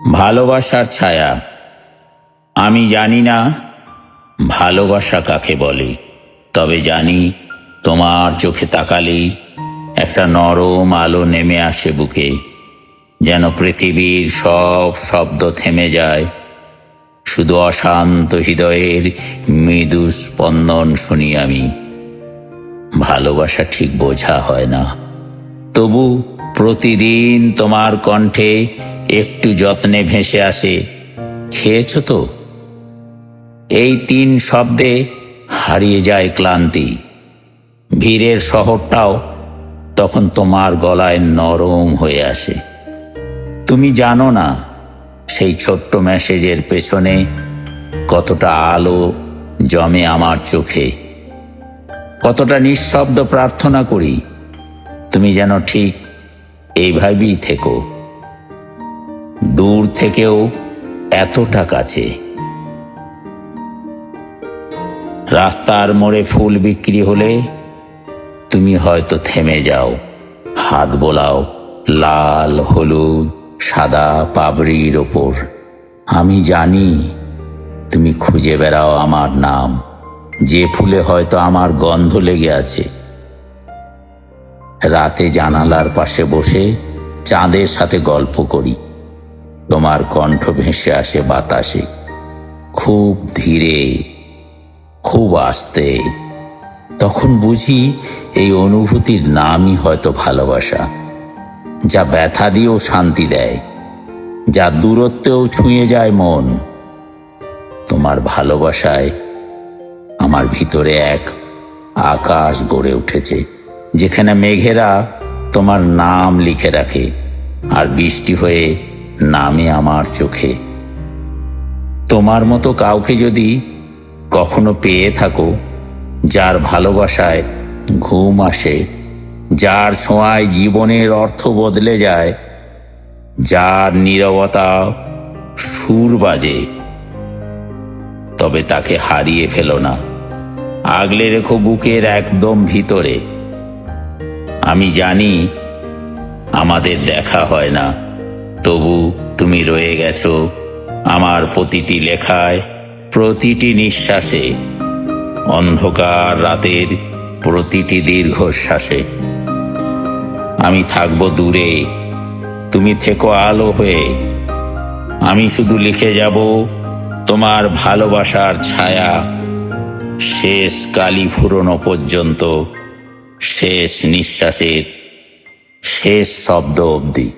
ভালোবাসার ছায়া। আমি জানি না ভালোবাসা কাকে বলে, তবে জানি তোমার চোখে তাকালেই একটা নরম আলো নেমে আসে বুকে, যেন পৃথিবীর সব শব্দ থেমে যায়। শুধু অশান্ত হৃদয়ের মৃদু স্পন্দন শুনি আমি। ভালোবাসা ঠিক বোঝা হয় না, তবু প্রতিদিন তোমার কণ্ঠে একটু যত্নে ভেসে আসে, খেয়েছো তো? এই 3 শব্দে হারিয়ে যায় ক্লান্তি। ভিড়ের শহরটাও তখন তোমার গলায় নরম হয়ে আসে। তুমি জানো না সেই ছোট্ট মেসেজের পেছনে কতটা আলো জমে আমার চোখে, কতটা নিঃশব্দ প্রার্থনা করি তুমি যেন ঠিক এইভাবেই থেকো, দূর থেকেও এতটা কাছে। রাস্তার মোড়ে ফুল বিক্রি হলে তুমি হয়তো থেমে যাও, হাত বোলাও লাল হলুদ সাদা পাবড়ির ওপর। আমি জানি তুমি খুঁজে বেড়াও আমার নাম, যে ফুলে হয়তো আমার গন্ধ লেগে আছে। রাতে জানালার পাশে বসে চাঁদের সাথে গল্প করি, তোমার কণ্ঠ ভেসে আসে বাতাসে, খুব ধীরে খুব আস্তে। তখন বুঝি এই অনুভূতির নামই হয়তো ভালোবাসা, যা ব্যথা দিয়েও শান্তি দেয়, যা দূরত্বেও ছুঁয়ে যায় মন। তোমার ভালোবাসায় আমার ভিতরে এক আকাশ গড়ে উঠেছে, যেখানে মেঘেরা তোমার নাম লিখে রাখে আর বৃষ্টি হয়ে নামে আমার চোখে। তোমার মতো কাউকে যদি কখনো পেয়ে থাকো, যার ভালোবাসায় ঘুম আসে, যার ছোঁয়ায় জীবনের অর্থ বদলে যায়, যার নীরবতা সুর বাজে, তবে তাকে হারিয়ে ফেলো না, আগলে রেখো বুকের একদম ভিতরে। আমি জানি আমাদের দেখা হয় না, তবু তুমি রয়ে গেছো আমার প্রতিটি লেখায়, প্রতিটি নিঃশ্বাসে, অন্ধকার রাতের প্রতিটি দীর্ঘশ্বাসে। আমি থাকবো দূরে, তুমি থেকো আলো হয়ে। আমি শুধু লিখে যাব তোমার ভালোবাসার ছায়া, শেষ কালি ফুরোনো পর্যন্ত, শেষ নিঃশ্বাসের শেষ শব্দ অবধি।